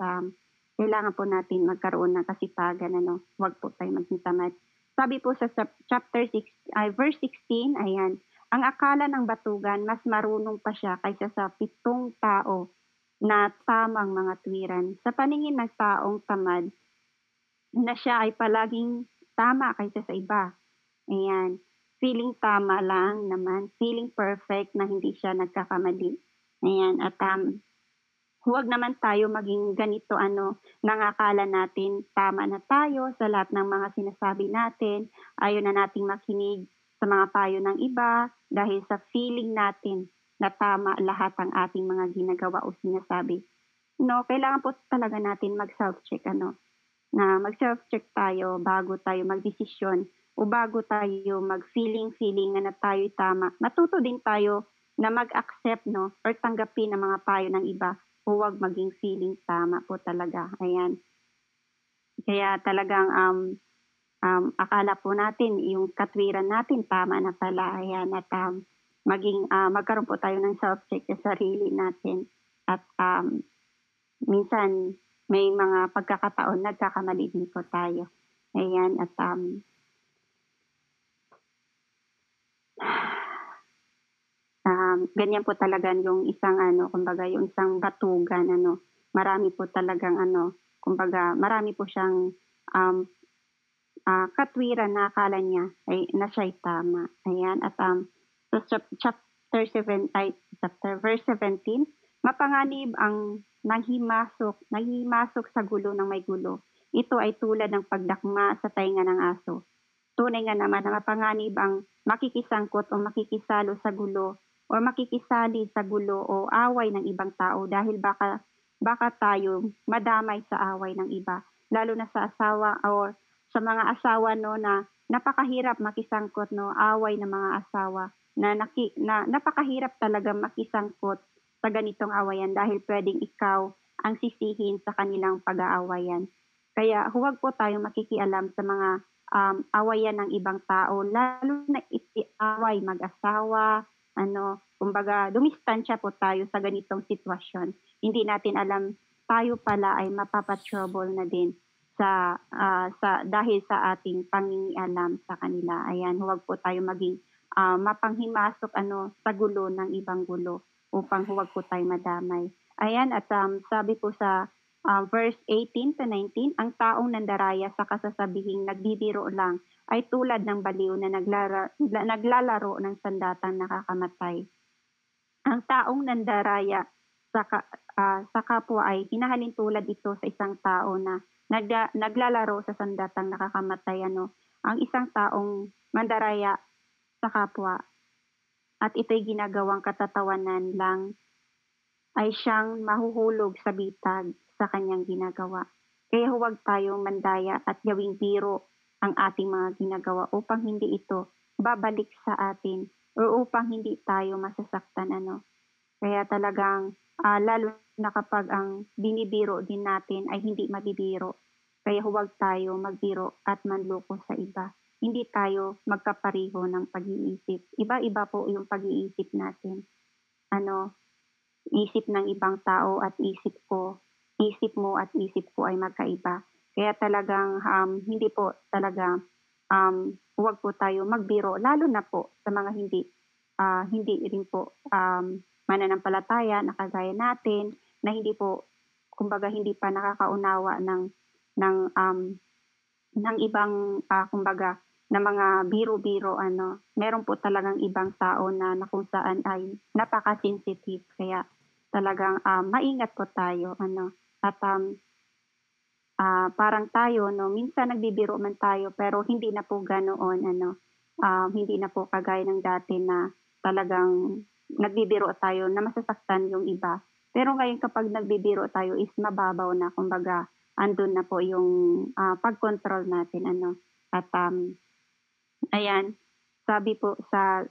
A: kailangan po natin magkaroon ng kasipagan huwag po tayong maging tamad. Sabi po sa chapter 6 verse 16, ayan, "Ang akala ng batugan mas marunong pa siya kaysa sa 7 tao na tamang mga tuwiran. Sa paningin ng taong tamad na siya ay palaging tama kaysa sa iba." Ayan, feeling tama lang naman, feeling perfect na hindi siya nagkakamali. Ayan, at, huwag naman tayo maging ganito nang akala natin tama na tayo sa lahat ng mga sinasabi natin, ayaw na nating makinig sa mga payo ng iba dahil sa feeling natin na tama lahat ang ating mga ginagawa o sinasabi. No, kailangan po talaga natin mag-self-check na mag-self-check tayo bago tayo magdesisyon o bago tayo mag-feeling na tayo'y tama. Matuto din tayo na mag-accept or tanggapin ang mga payo ng iba. Huwag maging feeling tama po talaga, ayan. Kaya talagang, akala po natin yung katwiran natin tama na pala, ayan. At, magkaroon po tayo ng self-check sa sarili natin at, minsan may mga pagkakataon nagkakamali din po tayo, ayan. At, ganyan po talaga yung isang kumbaga yung isang batugan marami po talagang kumbaga marami po siyang, katwiran na akala niya na siya'y tama, ayan. At, sa chapter verse 17, "Mapanganib ang nanghihimasok sa gulo ng may gulo. Ito ay tulad ng pagdakma sa tainga ng aso. Tunay nga naman na mapanganib ang makikisangkot o makikisalo sa gulo o makikisali sa gulo o away ng ibang tao dahil baka tayo madamay sa away ng iba, lalo na sa asawa or sa mga asawa na napakahirap makisangkot away ng mga asawa na napakahirap talaga makisangkot sa ganitong awayan dahil puwedeng ikaw ang sisihin sa kanilang pag-aawayan. Kaya huwag po tayong makikialam sa mga awayan ng ibang tao, lalo na away mag-asawa, kumbaga dumistansya po tayo sa ganitong sitwasyon. Hindi natin alam, tayo pala ay mapapa-trouble na din dahil sa ating pangingialam sa kanila. Ayan, huwag po tayo maging mapanghimasok sa gulo ng ibang gulo upang huwag po tayo madamay. Ayan, at sabi po sa verse 18 to 19, "Ang taong nandaraya sa kasasabihing nagbibiro lang ay tulad ng baliw na naglalaro ng sandatang nakakamatay. Ang taong nandaraya sa kapwa ay hinahalin tulad ito sa isang tao na naglalaro sa sandatang nakakamatay. Ang isang taong mandaraya sa kapwa at ito'y ginagawang katatawanan lang ay siyang mahuhulog sa bitag sa kanyang ginagawa. Kaya huwag tayong mandaya at gawing biro ang ating mga ginagawa upang hindi ito babalik sa atin o upang hindi tayo masasaktan ano. Kaya talagang, lalo na kapag ang binibiro din natin ay hindi mabibiro. Kaya huwag tayo magbiro at manloko sa iba. Hindi tayo magkapareho ng pag-iisip. Iba-iba po yung pag-iisip natin. Ano, isip ng ibang tao at isip mo at isip ko ay magkaiba. Kaya talagang hindi po talaga huwag po tayo magbiro lalo na po sa mga hindi rin po mananampalataya na kagaya natin na hindi po kumbaga hindi pa nakakaunawa ng ng ibang kumbaga na mga biro-biro ano. Meron po talagang ibang tao na kung saan ay napaka-sensitive kaya talagang maingat po tayo ano. At parang tayo 'no, minsan nagbibiro man tayo pero hindi na po ganoon ano, hindi na po kagaya ng dati na talagang nagbibiro tayo na masasaktan yung iba. Pero ngayon kapag nagbibiro tayo is mababaw na kumbaga andun na po yung, pag-control natin ano. At, ayan, sabi po sa,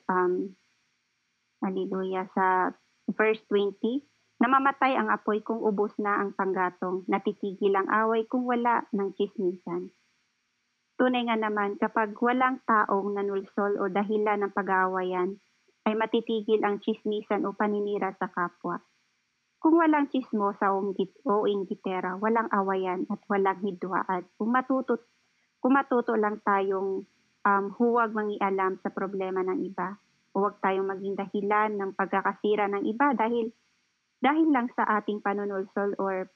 A: hallelujah, sa verse 20, "Namamatay ang apoy kung ubos na ang panggatong, natitigil ang away kung wala ng tsismisan." Tunay nga naman kapag walang taong nanulsol o dahilan ng pag-aawayan, ay matitigil ang tsismisan o paninira sa kapwa. Kung walang tsismosa o inggitera, walang awayan at walang hidwaan. Kung matuto lang tayong huwag mangialam sa problema ng iba, huwag tayong maging dahilan ng pagkakasira ng iba dahil lang sa ating panunulsol or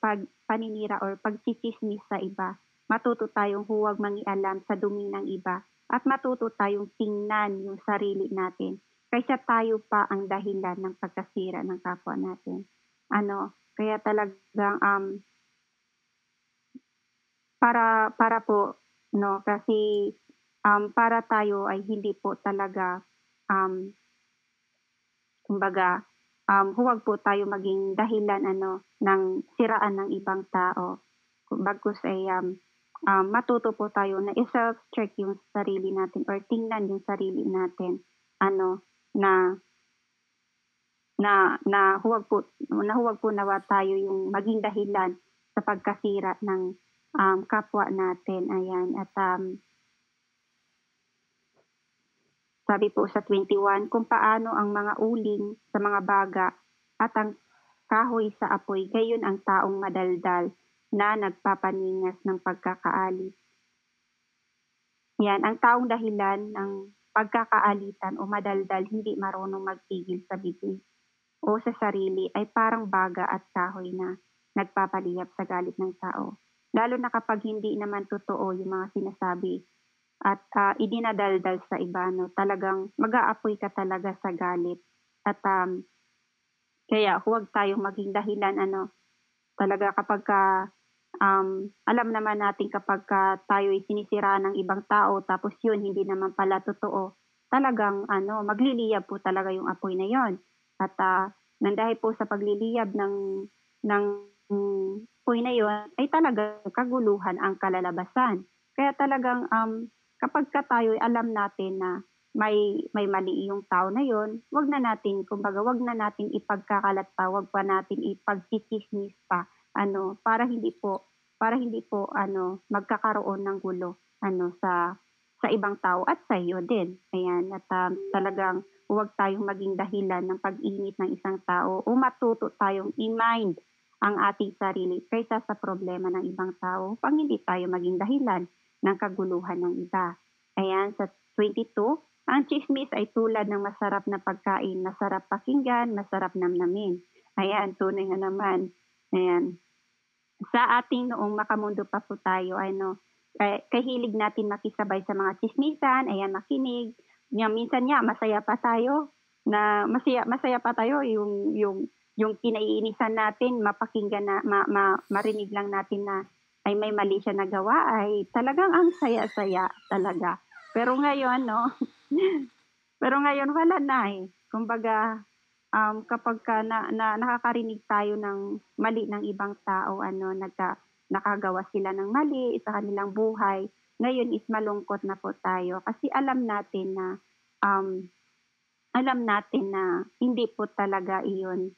A: paninira or pagchichismis sa iba, matuto tayong huwag mangialam sa dumi ng iba at matuto tayong tingnan yung sarili natin kaysa tayo pa ang dahilan ng pagkasira ng kapwa natin. Ano, kaya talagang para po no kasi para tayo ay hindi po talaga um kumbaga, huwag po tayo maging dahilan ano, ng siraan ng ibang tao. Bagkus ay matuto po tayo na i-self-check yung sarili natin or tingnan yung sarili natin. Ano, na huwag po nawa tayo yung maging dahilan sa pagkasira ng kapwa natin. Ayan. At sabi po sa 21, kung paano ang mga uling sa mga baga at ang kahoy sa apoy, gayon ang taong madaldal na nagpapaningas ng pagkakaalit. Yan, ang taong dahilan ng pagkakaalitan o madaldal hindi marunong magpigil sa bibig o sa sarili ay parang baga at kahoy na nagpapaliyap sa galit ng tao. Lalo na kapag hindi naman totoo yung mga sinasabi at idinadaldal sa iba, no, talagang mag-aapoy ka talaga sa galit. At kaya huwag tayong maging dahilan, ano, talaga kapag alam naman natin kapag tayo ay sinisiraan ng ibang tao tapos yun hindi naman pala totoo, talagang ano, magliliyab po talaga yung apoy na yon. At nang dahil po sa pagliliyab ng apoy na yon ay talagang kaguluhan ang kalalabasan. Kaya talagang kapag tayo ay alam natin na may mali yung tao na yon, wag na natin kumbaga wag na natin ipagkakalat pa, wag pa natin ipagtsitsismis pa ano para hindi po ano magkakaroon ng gulo ano sa ibang tao at sa iyo din. Ayan at talagang huwag tayong maging dahilan ng pag-init ng isang tao o matuto tayong i-mind ang ating sarili kaysa sa problema ng ibang tao upang hindi tayo maging dahilan ng kaguluhan ng iba. Ayan, sa 22, ang chismis ay tulad ng masarap na pagkain, masarap pakinggan, masarap namnamin. Ayan, tunay nga naman. Ayan. Sa ating noong makamundo pa po tayo, ano, kahilig natin makisabay sa mga chismisan, ayan, makinig. Minsan nga, masaya pa tayo, masaya pa tayo yung kinaiinisan natin, mapakinggan na, marinig lang natin na ay may mali siya nagawa, ay talagang ang saya-saya talaga. Pero ngayon, no, pero ngayon wala na eh. Kumbaga, kapagka na nakakarinig tayo ng mali ng ibang tao ano, nakagawa sila ng mali sa kanilang buhay, ngayon is malungkot na po tayo kasi um, alam natin na hindi po talaga iyon,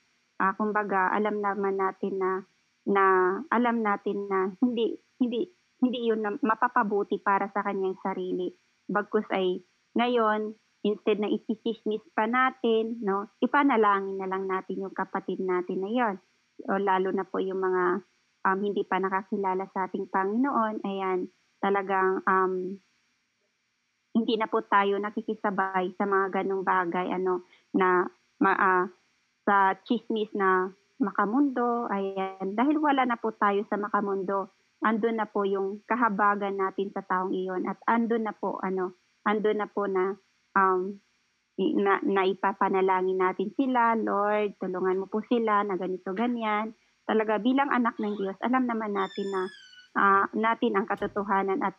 A: kumbaga alam naman natin na na alam natin na hindi hindi hindi iyon na mapapabuti para sa kanyang sarili. Bagkus ay ngayon, instead na itsitsismis pa natin 'no, ipanalangin na lang natin yung kapatid natin na yun o lalo na po yung mga, hindi pa nakakilala sa ating Panginoon, ayan, talagang, hindi na po tayo nakikisabay sa mga gano'ng bagay ano, na ma sa tsismis na makamundo, ayan. Dahil wala na po tayo sa makamundo, andun na po yung kahabagan natin sa taong iyon at andun na po na, um, naipapanalangin natin sila, "Lord, tulungan mo po sila na ganito, ganyan." Talaga bilang anak ng Diyos alam naman natin na, natin ang katotohanan at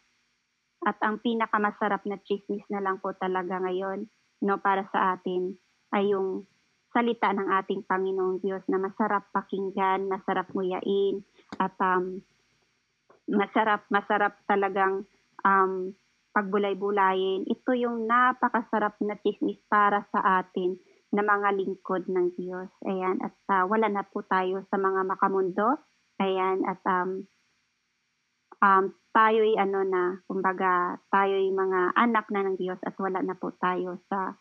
A: ang pinakamasarap na tsismis na lang po talaga ngayon 'no, para sa atin ay yung salita ng ating Panginoong Diyos na masarap pakinggan, masarap nguyain at, masarap masarap talagang, pagbulay-bulayin. Ito yung napakasarap na tsismis para sa atin na mga lingkod ng Diyos, ayan. At, wala na po tayo sa mga makamundo, ayan. At, tayo'y ano na, kumbaga tayo'y mga anak na ng Diyos at wala na po tayo sa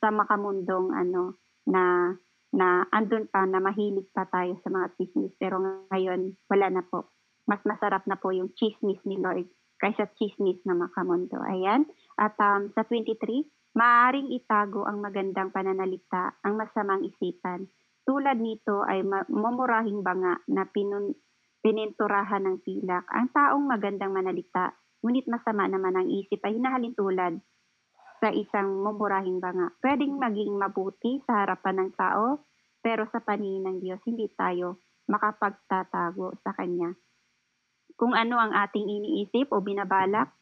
A: makamundong ano, na na andun pa na mahilig pa tayo sa mga tsismis. Pero ngayon wala na po. Mas masarap na po yung tsismis ni Lord kaysa tsismis na makamundo, ayan. At, sa 23, maaaring itago ang magandang pananalita ang masamang isipan. Tulad nito ay mumurahing banga na pininturahan ng pilak. Ang taong magandang manalita, ngunit masama naman ang isip ay hinahalin tulad sa isang mumurahing banga. Pwedeng maging mabuti sa harapan ng tao, pero sa paningin ng Diyos, hindi tayo makapagtatago sa Kanya. Kung ano ang ating iniisip o binabalak,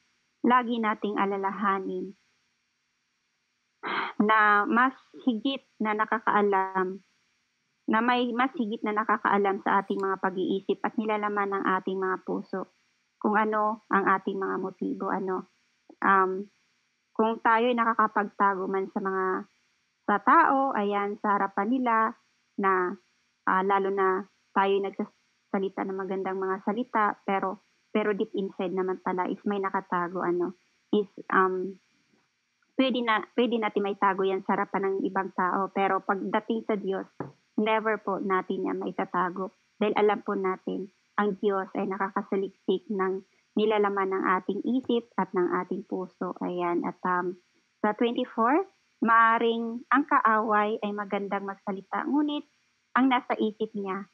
A: lagi nating alalahanin na mas higit na nakakaalam na may mas higit na nakakaalam sa ating mga pag-iisip at nilalaman ng ating mga puso kung ano ang ating mga motibo ano. Um, kung tayo'y nakakapagtago man sa tao, ayan, sa harapan nila na, lalo na tayo'y nagsasalita ng magandang mga salita pero deep inside naman pala is may nakatago ano, is, puwede natin maitago 'yan sa harapan ng ibang tao, pero pagdating sa Diyos, never po natin 'yan maitatago. Dahil alam po natin, ang Diyos ay nakakasaliksik ng nilalaman ng ating isip at ng ating puso, ayan. At, sa 24, maaaring ang kaaway ay magandang magsalita, ngunit ang nasa isip niya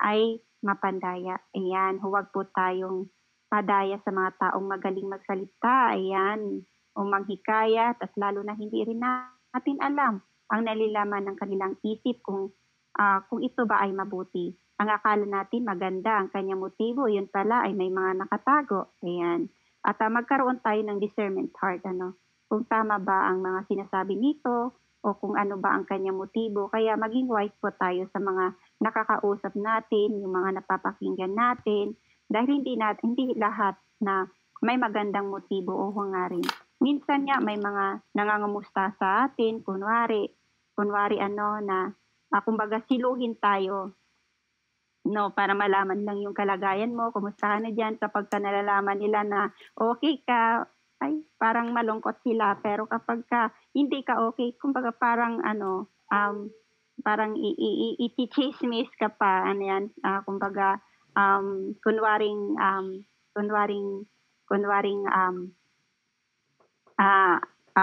A: ay mapandaya. Ayan, huwag po tayong padaya sa mga taong magaling magsalita, ayan, o manghikayat at lalo na hindi rin natin alam ang nalalaman ng kanilang isip kung ito ba ay mabuti. Ang akala natin maganda ang kanyang motibo, yun pala ay may mga nakatago, ayan. At, magkaroon tayo ng discernment heart ano, kung tama ba ang mga sinasabi nito o kung ano ba ang kanyang motibo. Kaya maging wise po tayo sa mga nakakausap natin, yung mga napapakinggan natin, dahil hindi lahat na may magandang motibo o hangarin. Minsan nga may mga nangangumusta sa atin, kunwari ano na, kumbaga siluhin tayo, no, para malaman lang yung kalagayan mo, kumusta ka na diyan. Kapagka nalalaman nila na okay ka, ay parang malungkot sila. Pero kapagka hindi ka okay, kumbaga parang ano, parang itsitsismis ka pa, ano yan, kumbaga, kunwaring, kunwaring kunwaring,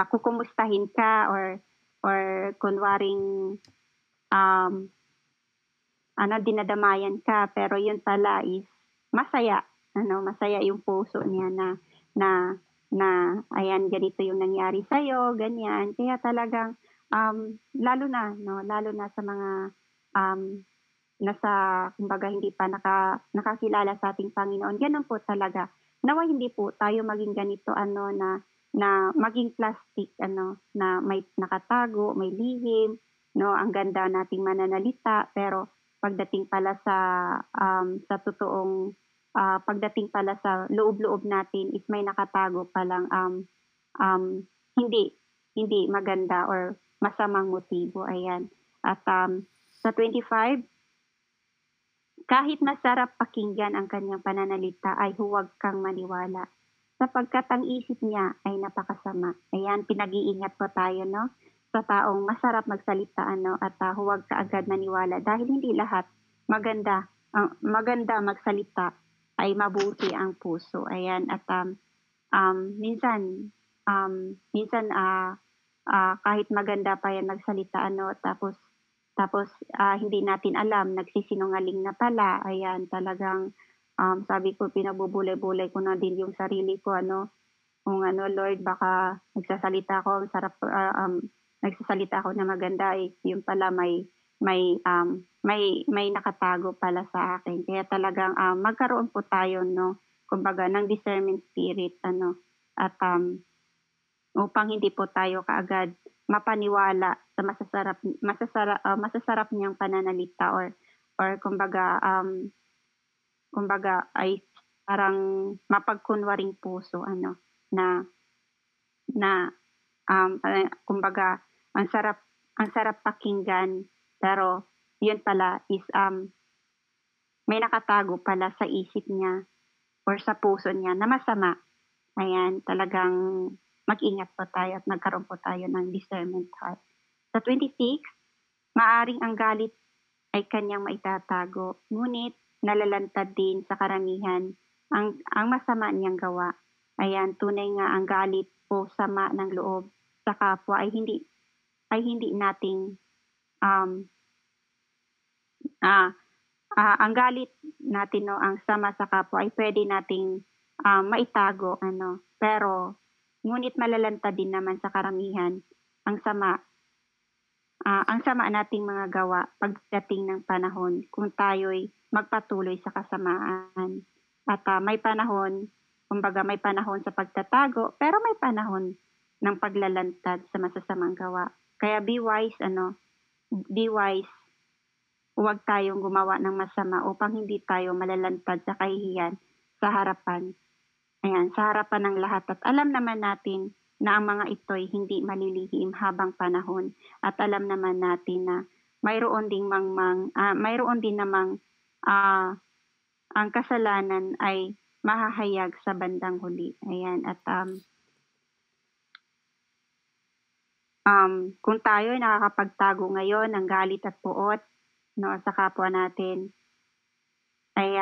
A: kukumustahin ka or kunwaring, um, dinadamayan ka pero yun pala is masaya, ano, masaya yung puso niya na na ayan ganito yung nangyari sa'yo, ganyan. Kaya talagang, lalo na sa mga, um, nasa kumbaga hindi pa nakakilala sa ating Panginoon, gano'n po talaga. Nawa hindi po tayo maging ganito ano na na maging plastic ano, na may nakatago, may lihim, 'no, ang ganda nating mananalita pero pagdating pala sa totoong, pagdating pala sa loob-loob natin is may nakatago palang, hindi hindi maganda or masamang motibo, ayan. At, sa 25, kahit masarap pakinggan ang kanyang pananalita ay huwag kang maniwala, sapagkat ang isip niya ay napakasama. Ayan, pinag-iingat po tayo 'no, sa taong masarap magsalita ano at, huwag kaagad maniwala dahil hindi lahat maganda magsalita ay mabuti ang puso, ayan. At, minsan, kahit maganda pa 'yan magsalita ano tapos tapos, hindi natin alam nagsisinungaling na pala, ayan. Talagang, sabi ko pinagbubulay-bulay ko na din yung sarili ko ano, kung ano, "Lord baka nagsasalita ako ang sarap, nagsasalita ako na maganda, eh, yun pala may nakatago pala sa akin." Kaya talagang, magkaroon po tayo 'no, kumbaga ng discernment spirit ano at, upang hindi po tayo kaagad mapaniwala sa masasarap niyang pananalita or kumbaga ay parang mapagkunwaring puso ano, na na, kumbaga ang sarap ang sarap pakinggan pero yun pala is, may nakatago pala sa isip niya or sa puso niya na masama. Ayan, talagang mag-ingat po tayo at magkaroon po tayo ng discernment heart. Sa 26, maaring ang galit ay kanyang maitatago, ngunit nalalantad din sa karamihan ang masama niyang gawa. Ayan, tunay nga ang galit o sama ng loob sa kapwa ay hindi nating um, ah, ang galit natin 'no, ang sama sa kapwa ay puwede nating, maitago ano, pero ngunit malalantad din naman sa karamihan ang sama nating mga gawa pagdating ng panahon kung tayo'y magpatuloy sa kasamaan. At, may panahon, kumbaga may panahon sa pagtatago, pero may panahon ng paglalantad sa masasamang gawa. Kaya be wise, huwag tayong gumawa ng masama upang hindi tayo malalantad sa kahihiyan sa harapan. Ayan, sa harapan ng lahat at alam naman natin na ang mga ito'y hindi malilihim habang panahon at alam naman natin na mayroon din namang, ang kasalanan ay mahahayag sa bandang huli, ayan. At, kung tayo'y nakakapagtago ngayon ng galit at puot 'no, sa kapwa natin ay,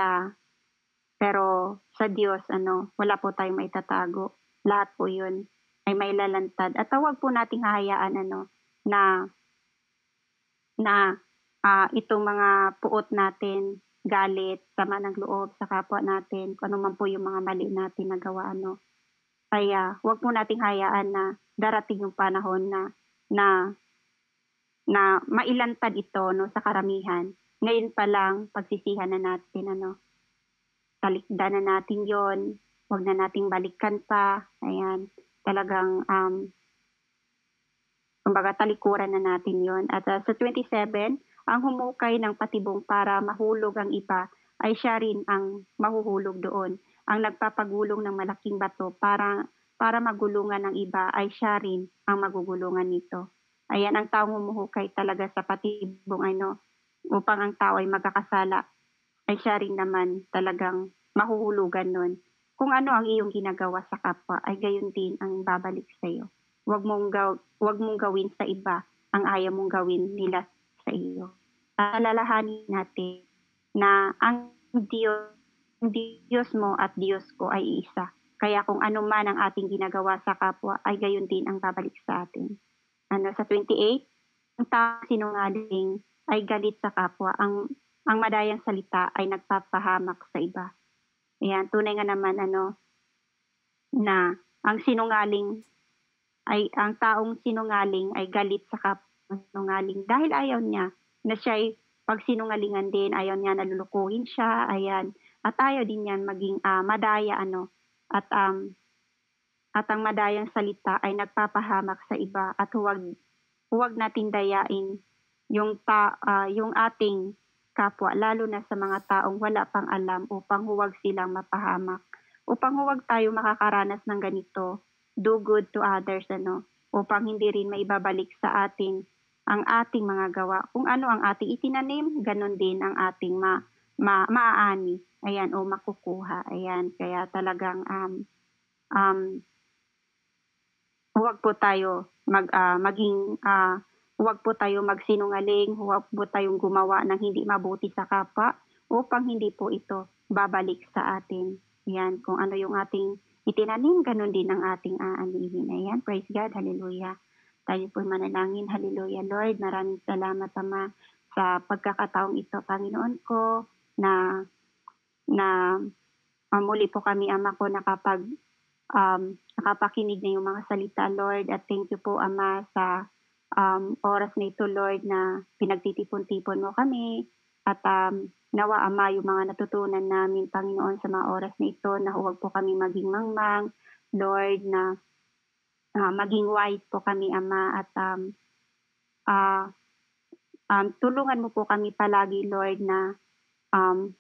A: pero sa Diyos ano, wala po tayong maitatago. Lahat po 'yun ay mailalantad at huwag po nating hahayaan ano na na, itong mga puot natin, galit, sama ng loob sa kapwa natin, kung ano man po yung mga mali natin na gawa ano, ay, huwag po nating hayaan na darating yung panahon na na na mailantad ito 'no sa karamihan. Ngayon pa lang pagsisihan na natin ano, talikdan na natin yon, 'wag na nating balikan pa, ayan. Talagang, kumbaga talikuran na natin yon. At, sa 27, ang humukay ng patibong para mahulog ang iba ay siya rin ang mahuhulog doon. Ang nagpapagulong ng malaking bato para magulungan ng iba ay siya rin ang magugulungan nito. Ayan, ang taong humuhukay talaga sa patibong ano, upang ang tao ay magkakasala, ay siya rin naman talagang mahuhulugan nun. Kung ano ang iyong ginagawa sa kapwa ay gayon din ang babalik sa'yo. Huwag mong gawin sa iba ang ayaw mong gawin nila sa iyo. Alalahanin natin na ang Diyos mo at Diyos ko ay isa. Kaya kung ano man ang ating ginagawa sa kapwa ay gayon din ang babalik sa atin. Ano sa 28, ang taong sinungaling ay galit sa kapwa, ang madayang salita ay nagpapahamak sa iba. Ayan, tunay nga naman ano, na ang taong sinungaling ay galit sa kapwa sinungaling dahil ayaw niya na siya'y pagsinungalingan din, ayaw niya na lulukuhin siya, ayan. At ayaw din niyan maging, madaya ano, at, at ang madayang salita ay nagpapahamak sa iba at huwag huwag nating dayain yung ating kapwa lalo na sa mga taong wala pang alam upang huwag silang mapahamak. Upang huwag tayo makakaranas ng ganito, do good to others ano, upang hindi rin maibabalik sa atin ang ating mga gawa. Kung ano ang ating itinanim, gano'n din ang ating maaani, ayan, o makukuha, ayan. Kaya talagang, um, huwag po tayo huwag po tayo magsinungaling, huwag po tayong gumawa ng hindi mabuti sa kapwa upang hindi po ito babalik sa atin. Ayan, kung ano yung ating itinanim, gano'n din ang ating aanihin. Ayan, praise God, hallelujah. Tayo po'y manalangin, hallelujah. Lord, maraming salamat, Ama, sa pagkakataong ito, Panginoon ko, na na muli po kami, Ama ko, nakapakinig na yung mga salita, Lord. At thank you po, Ama, sa oras na ito, Lord, na pinagtitipon-tipon mo kami. At nawa, Ama, yung mga natutunan namin, Panginoon, sa mga oras na ito, na huwag po kami maging mangmang, Lord, na maging wise po kami, Ama, at ah, tulungan mo po kami palagi, Lord, na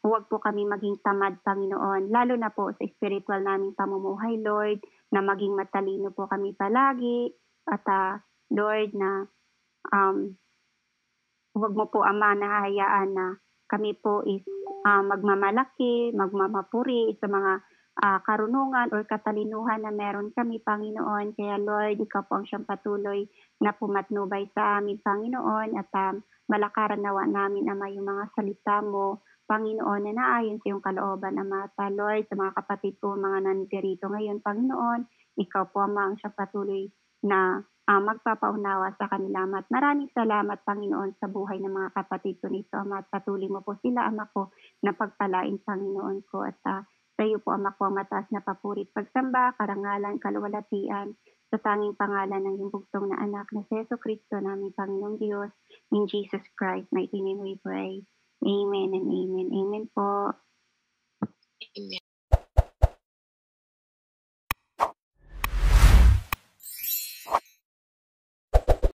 A: huwag po kami maging tamad, Panginoon, lalo na po sa spiritual naming pamumuhay, Lord, na maging matalino po kami palagi. At Lord, na um, huwag mo po, Ama, na hahayaan na kami po is magmamalaki, magmamapuri sa mga karunungan or katalinuhan na meron kami, Panginoon. Kaya Lord, ikaw po ang siyang patuloy na pumatnubay sa amin, Panginoon, at malakaran nawa namin, Ama, yung mga salita mo, Panginoon, na naayon sa iyong kalooban, Ama. At Lord, sa mga kapatid ko, mga nandirito ngayon, Panginoon, ikaw po, Ama, ang siyang patuloy na magpapaunawa sa kanila, Ama. At maraming salamat, Panginoon, sa buhay ng mga kapatid ko nito, Ama. At patuloy mo po sila, Ama ko, na pagpalain, Panginoon ko. At sa iyo po, Ama ko, ang mataas na papuri at pagsamba, karangalan, kaluwalhatian, sa tanging pangalan ng iyong bugtong na anak na si Jesu Kristo, naming Panginoong Diyos, in Jesus Christ, mighty name we pray. Amen and amen. Amen po.
B: Amen.